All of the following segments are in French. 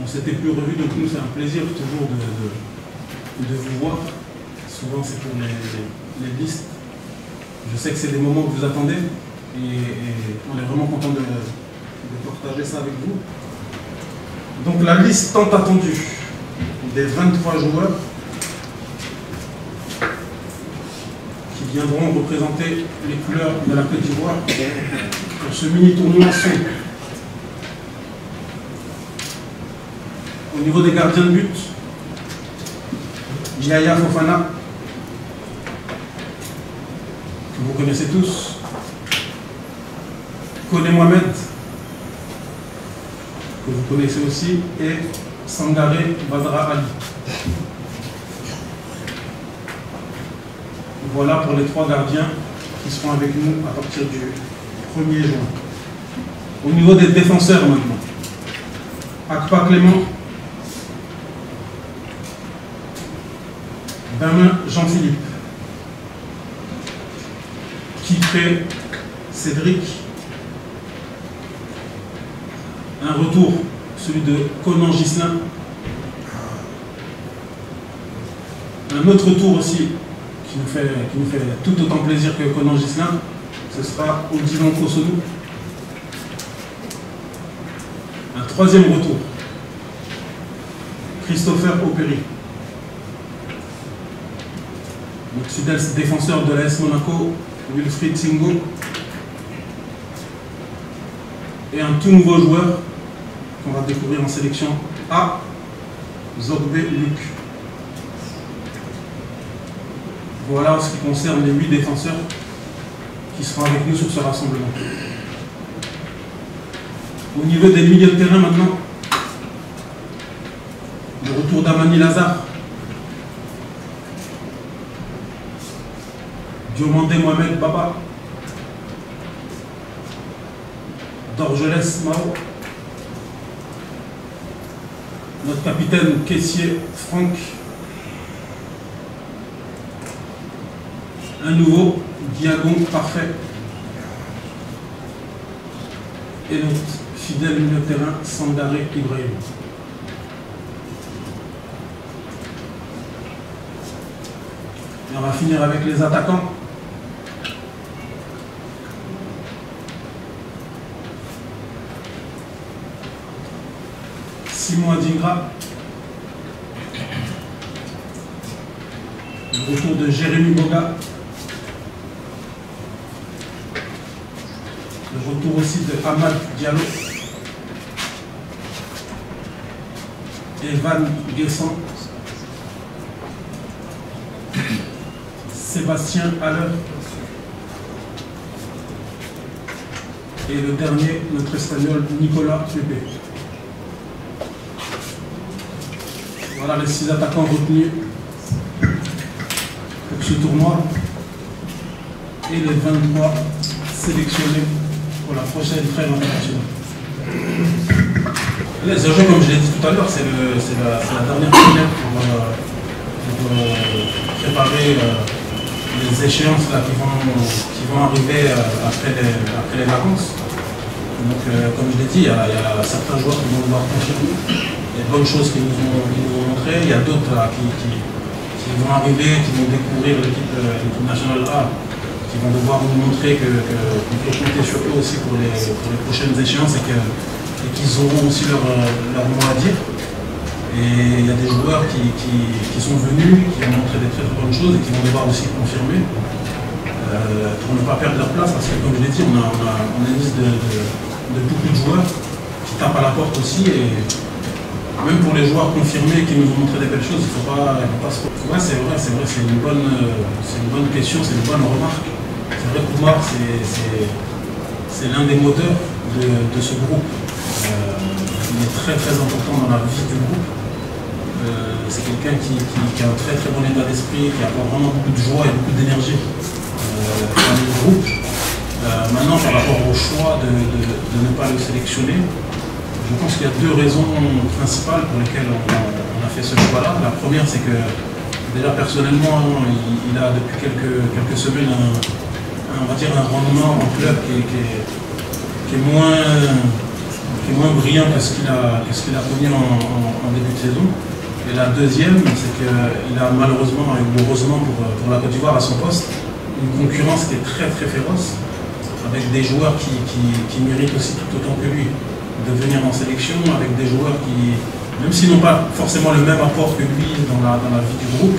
On s'était plus revus, donc nous c'est un plaisir toujours de vous voir. Souvent c'est pour les listes. Je sais que c'est des moments que vous attendez et on est vraiment content de partager ça avec vous. Donc la liste tant attendue des 23 joueurs qui viendront représenter les couleurs de la Côte d'Ivoire pour ce mini-tournoi sont au niveau des gardiens de but, Yaya Fofana, que vous connaissez tous, Kone Mohamed, que vous connaissez aussi, et Sangaré Badra Ali. Voilà pour les 3 gardiens qui seront avec nous à partir du 1er juin. Au niveau des défenseurs maintenant, Akpa Clément, Benjamin Jean-Philippe, Kipré Cédric, un retour, celui de Conan Gislin, un autre retour aussi qui nous fait tout autant plaisir que Conan Gislin, ce sera Odilon Kosonou. Un 3e retour, Christopher Opéry, notre fidèle défenseur de l'AS Monaco, Wilfried Singo, et un tout nouveau joueur qu'on va découvrir en sélection A, Zogbe Luc. Voilà en ce qui concerne les 8 défenseurs qui seront avec nous sur ce rassemblement. Au niveau des milieux de terrain maintenant, le retour d'Amani Lazare, Diomandé Mohamed Baba, Dorgelès Mao, notre capitaine caissier Franck, un nouveau Diagon Parfait, et notre fidèle milieu de terrain Sangaré Ibrahim. Et on va finir avec les attaquants. Simon Adingra, le retour de Jérémy Boga, le retour aussi de Hamad Diallo, Evan Guesson, Sébastien Haller, et le dernier, notre espagnol Nicolas Pepe. Voilà les 6 attaquants retenus pour ce tournoi et les 23 sélectionnés pour la prochaine trêve internationale. Les jeux, comme je l'ai dit tout à l'heure, c'est la dernière semaine pour préparer les échéances là, qui vont arriver après les vacances. Donc, comme je l'ai dit, il y a certains joueurs qui vont devoir confirmer. Il y a de bonnes choses qui nous ont montré, il y a d'autres qui vont arriver, qui vont découvrir l'équipe nationale A, qui vont devoir nous montrer qu'on peut compter sur eux aussi pour les prochaines échéances et qu'ils auront aussi leur mot à dire. Et il y a des joueurs qui sont venus, qui ont montré des très bonnes choses et qui vont devoir aussi confirmer pour ne pas perdre leur place, parce que comme je l'ai dit, on a une liste de beaucoup de joueurs qui tapent à la porte aussi. Et même pour les joueurs confirmés qui nous ont montré des belles choses, il ne faut pas se... Ouais, c'est vrai, c'est une bonne question, c'est une bonne remarque. C'est vrai que Oumar, c'est l'un des moteurs de ce groupe. Il est très très important dans la vie du groupe. C'est quelqu'un qui a un très très bon état d'esprit, qui apporte vraiment beaucoup de joie et beaucoup d'énergie dans le groupe. Maintenant, par rapport au choix de ne pas le sélectionner, je pense qu'il y a 2 raisons principales pour lesquelles on a fait ce choix-là. La première, c'est que déjà personnellement, il a depuis quelques semaines on va dire un rendement en club qui est moins qui est moins brillant que ce qu'il a connu en début de saison. Et la deuxième, c'est qu'il a malheureusement, ou heureusement pour la Côte d'Ivoire à son poste, une concurrence qui est très très féroce, avec des joueurs qui méritent aussi tout autant que lui de venir en sélection, avec des joueurs qui, même s'ils n'ont pas forcément le même apport que lui dans la vie du groupe,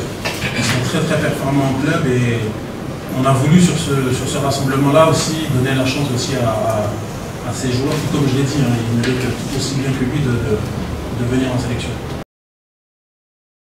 ils sont très très performants en club et on a voulu sur ce rassemblement-là aussi donner la chance aussi à ces joueurs qui, comme je l'ai dit, ils méritent tout aussi bien que lui de venir en sélection.